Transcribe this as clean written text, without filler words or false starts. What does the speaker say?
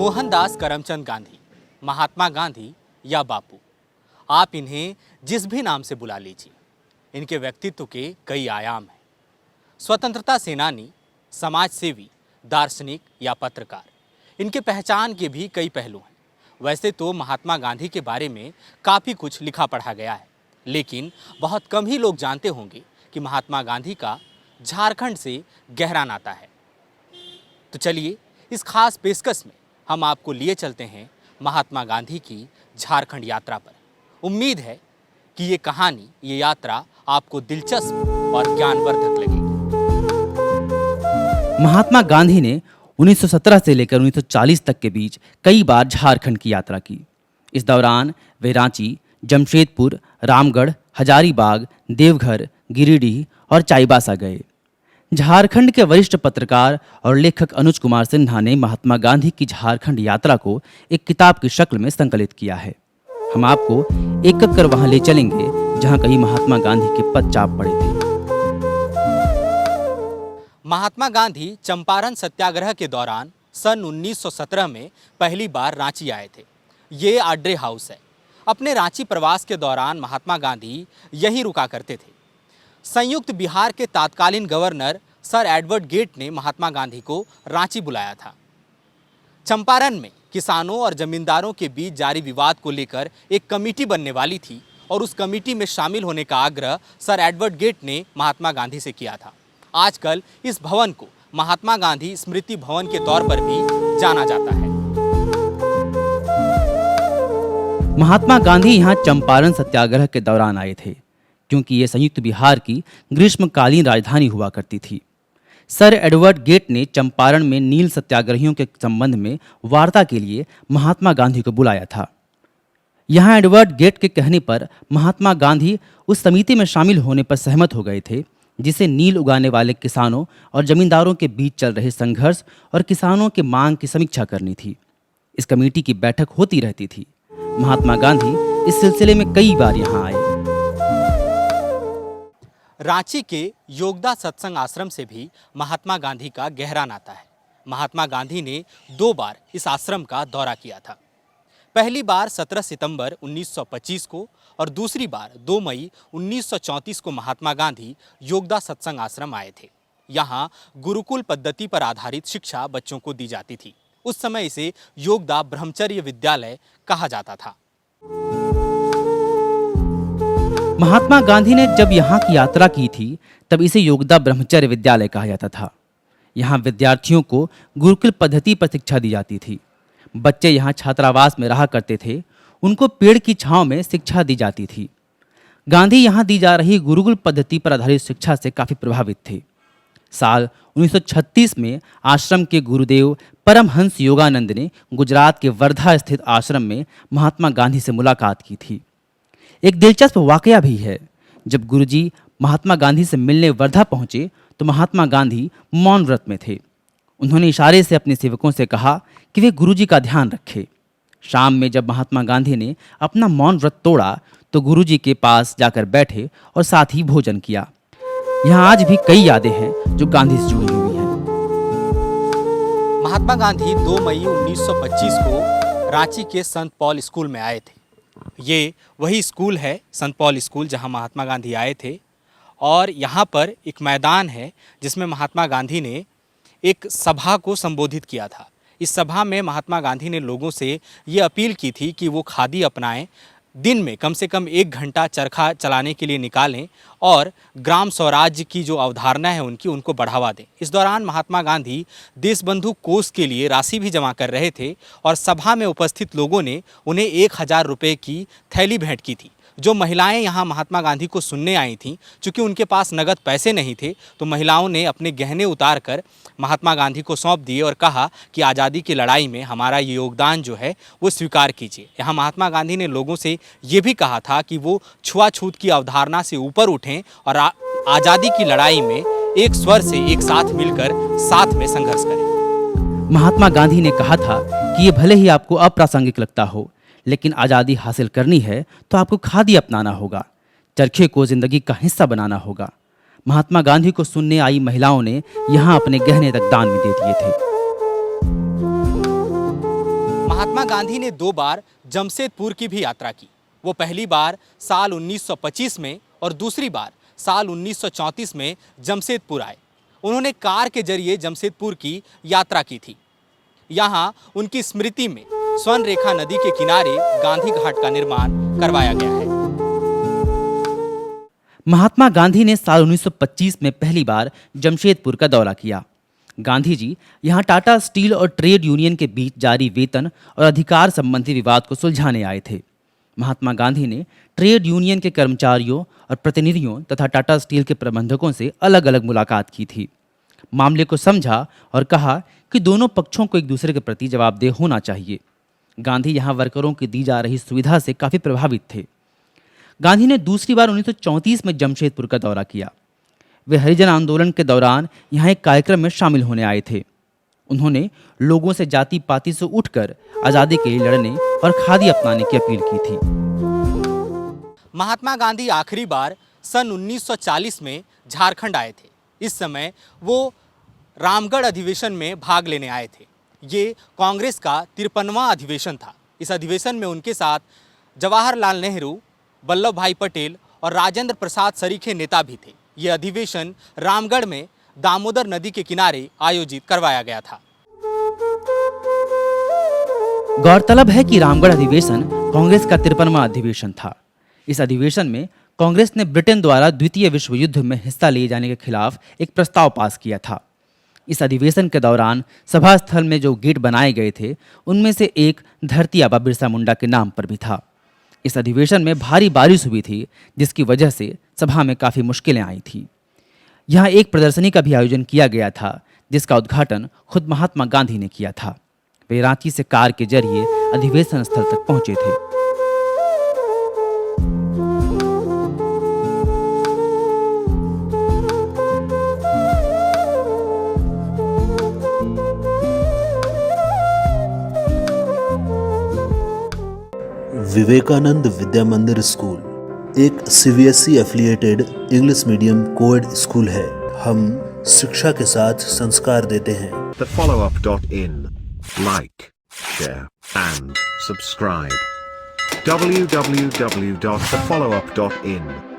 मोहनदास करमचंद गांधी, महात्मा गांधी या बापू, आप इन्हें जिस भी नाम से बुला लीजिए, इनके व्यक्तित्व के कई आयाम हैं। स्वतंत्रता सेनानी, समाज सेवी, दार्शनिक या पत्रकार, इनके पहचान के भी कई पहलू हैं। वैसे तो महात्मा गांधी के बारे में काफ़ी कुछ लिखा पढ़ा गया है, लेकिन बहुत कम ही लोग जानते होंगे कि महात्मा गांधी का झारखंड से गहरा नाता है। तो चलिए, इस खास पेशकश में हम आपको लिए चलते हैं महात्मा गांधी की झारखंड यात्रा पर। उम्मीद है कि ये कहानी, ये यात्रा आपको दिलचस्प और ज्ञानवर्धक लगेगी। महात्मा गांधी ने 1917 से लेकर 1940 तक के बीच कई बार झारखंड की यात्रा की। इस दौरान वे रांची, जमशेदपुर, रामगढ़, हजारीबाग, देवघर, गिरिडीह और चाईबासा गए। झारखंड के वरिष्ठ पत्रकार और लेखक अनुज कुमार सिन्हा ने महात्मा गांधी की झारखंड यात्रा को एक किताब की शक्ल में संकलित किया है। हम आपको एक एक कर वहां ले चलेंगे जहां कहीं महात्मा गांधी के पदचाप पड़े थे। महात्मा गांधी चंपारण सत्याग्रह के दौरान सन 1917 में पहली बार रांची आए थे। ये आड्रे हाउस है। अपने रांची प्रवास के दौरान महात्मा गांधी यहीं रुका करते थे। संयुक्त बिहार के तत्कालीन गवर्नर सर एडवर्ड गेट ने महात्मा गांधी को रांची बुलाया था। चंपारण में किसानों और जमींदारों के बीच जारी विवाद को लेकर एक कमेटी बनने वाली थी और उस कमेटी में शामिल होने का आग्रह सर एडवर्ड गेट ने महात्मा गांधी से किया था। आजकल इस भवन को महात्मा गांधी स्मृति भवन के तौर पर भी जाना जाता है। महात्मा गांधी यहाँ चंपारण सत्याग्रह के दौरान आए थे, क्योंकि ये संयुक्त बिहार की ग्रीष्मकालीन राजधानी हुआ करती थी। सर एडवर्ड गेट ने चंपारण में नील सत्याग्रहियों के संबंध में वार्ता के लिए महात्मा गांधी को बुलाया था। यहाँ एडवर्ड गेट के कहने पर महात्मा गांधी उस समिति में शामिल होने पर सहमत हो गए थे, जिसे नील उगाने वाले किसानों और जमींदारों के बीच चल रहे संघर्ष और किसानों के मांग की समीक्षा करनी थी। इस कमेटी की बैठक होती रहती थी। महात्मा गांधी इस सिलसिले में कई बार यहाँ आए। रांची के योगदा सत्संग आश्रम से भी महात्मा गांधी का गहरा नाता है। महात्मा गांधी ने 2 बार इस आश्रम का दौरा किया था। पहली बार 17 सितंबर 1925 को और दूसरी बार 2 मई 1934 को महात्मा गांधी योगदा सत्संग आश्रम आए थे। यहाँ गुरुकुल पद्धति पर आधारित शिक्षा बच्चों को दी जाती थी। उस समय इसे योगदा ब्रह्मचर्य विद्यालय कहा जाता था। महात्मा गांधी ने जब यहाँ की यात्रा की थी तब इसे योगदा ब्रह्मचर्य विद्यालय कहा जाता था। यहाँ विद्यार्थियों को गुरुकुल पद्धति पर शिक्षा दी जाती थी। बच्चे यहाँ छात्रावास में रहा करते थे। उनको पेड़ की छांव में शिक्षा दी जाती थी। गांधी यहाँ दी जा रही गुरुकुल पद्धति पर आधारित शिक्षा से काफ़ी प्रभावित थे। साल 1936 में आश्रम के गुरुदेव परमहंस योगानंद ने गुजरात के वर्धा स्थित आश्रम में महात्मा गांधी से मुलाकात की थी। एक दिलचस्प वाकया भी है। जब गुरुजी महात्मा गांधी से मिलने वर्धा पहुंचे तो महात्मा गांधी मौन व्रत में थे। उन्होंने इशारे से अपने सेवकों से कहा कि वे गुरुजी का ध्यान रखें। शाम में जब महात्मा गांधी ने अपना मौन व्रत तोड़ा तो गुरुजी के पास जाकर बैठे और साथ ही भोजन किया। यहाँ आज भी कई यादें हैं जो गांधी से जुड़ी हुई हैं। महात्मा गांधी 2 मई 1925 को रांची के संत पॉल स्कूल में आए थे। ये वही स्कूल है, संत पॉल स्कूल, जहां महात्मा गांधी आए थे। और यहाँ पर एक मैदान है जिसमें महात्मा गांधी ने एक सभा को संबोधित किया था। इस सभा में महात्मा गांधी ने लोगों से ये अपील की थी कि वो खादी अपनाएं, दिन में कम से कम 1 घंटा चरखा चलाने के लिए निकालें और ग्राम स्वराज्य की जो अवधारणा है उनको बढ़ावा दें। इस दौरान महात्मा गांधी देशबंधु कोष के लिए राशि भी जमा कर रहे थे और सभा में उपस्थित लोगों ने उन्हें 1000 रुपये की थैली भेंट की थी। जो महिलाएं यहाँ महात्मा गांधी को सुनने आई थीं, चूँकि उनके पास नगद पैसे नहीं थे, तो महिलाओं ने अपने गहने उतार कर महात्मा गांधी को सौंप दिए और कहा कि आज़ादी की लड़ाई में हमारा ये योगदान जो है वो स्वीकार कीजिए। यहाँ महात्मा गांधी ने लोगों से ये भी कहा था कि वो छुआछूत की अवधारणा से ऊपर उठें और आज़ादी की लड़ाई में एक स्वर से एक साथ मिलकर साथ में संघर्ष करें। महात्मा गांधी ने कहा था कि ये भले ही आपको अप्रासंगिक लगता हो, लेकिन आज़ादी हासिल करनी है तो आपको खादी अपनाना होगा, चरखे को जिंदगी का हिस्सा बनाना होगा। महात्मा गांधी को सुनने आई महिलाओं ने यहाँ अपने गहने तक दान में दे दिए थे। महात्मा गांधी ने 2 बार जमशेदपुर की भी यात्रा की। वो पहली बार साल 1925 में और दूसरी बार साल 1934 में जमशेदपुर आए। उन्होंने कार के जरिए जमशेदपुर की यात्रा की थी। यहाँ उनकी स्मृति में स्वर्ण रेखा नदी के किनारे गांधी घाट का निर्माण करवाया गया है। महात्मा गांधी ने साल 1925 में पहली बार जमशेदपुर का दौरा किया। गांधी जी यहाँ टाटा स्टील और ट्रेड यूनियन के बीच जारी वेतन और अधिकार संबंधी विवाद को सुलझाने आए थे। महात्मा गांधी ने ट्रेड यूनियन के कर्मचारियों और प्रतिनिधियों तथा टाटा स्टील के प्रबंधकों से अलग अलग मुलाकात की थी। मामले को समझा और कहा कि दोनों पक्षों को एक दूसरे के प्रति जवाबदेह होना चाहिए। गांधी यहाँ वर्करों की दी जा रही सुविधा से काफ़ी प्रभावित थे। गांधी ने दूसरी बार 1934 में जमशेदपुर का दौरा किया। वे हरिजन आंदोलन के दौरान यहाँ एक कार्यक्रम में शामिल होने आए थे। उन्होंने लोगों से जाति पाति से उठकर आज़ादी के लिए लड़ने और खादी अपनाने की अपील की थी। महात्मा गांधी आखिरी बार सन 1940 में झारखंड आए थे। इस समय वो रामगढ़ अधिवेशन में भाग लेने आए थे। ये कांग्रेस का 53वां अधिवेशन था। इस अधिवेशन में उनके साथ जवाहरलाल नेहरू, वल्लभ भाई पटेल और राजेंद्र प्रसाद सरीखे नेता भी थे। ये अधिवेशन रामगढ़ में दामोदर नदी के किनारे आयोजित करवाया गया था। गौरतलब है कि रामगढ़ अधिवेशन कांग्रेस का 53वां अधिवेशन था। इस अधिवेशन में कांग्रेस ने ब्रिटेन द्वारा द्वितीय विश्व युद्ध में हिस्सा लिए जाने के खिलाफ एक प्रस्ताव पास किया था। इस अधिवेशन के दौरान सभा स्थल में जो गेट बनाए गए थे उनमें से एक धरती आबा बिरसा मुंडा के नाम पर भी था। इस अधिवेशन में भारी बारिश हुई थी, जिसकी वजह से सभा में काफ़ी मुश्किलें आई थी। यहाँ एक प्रदर्शनी का भी आयोजन किया गया था, जिसका उद्घाटन खुद महात्मा गांधी ने किया था। वे रांची से कार के जरिए अधिवेशन स्थल तक पहुंचे थे। विवेकानंद विद्या मंदिर स्कूल एक CBSE affiliated English medium coed school है। हम शिक्षा के साथ संस्कार देते हैं। thefollowup.in Like, share and subscribe. www.thefollowup.in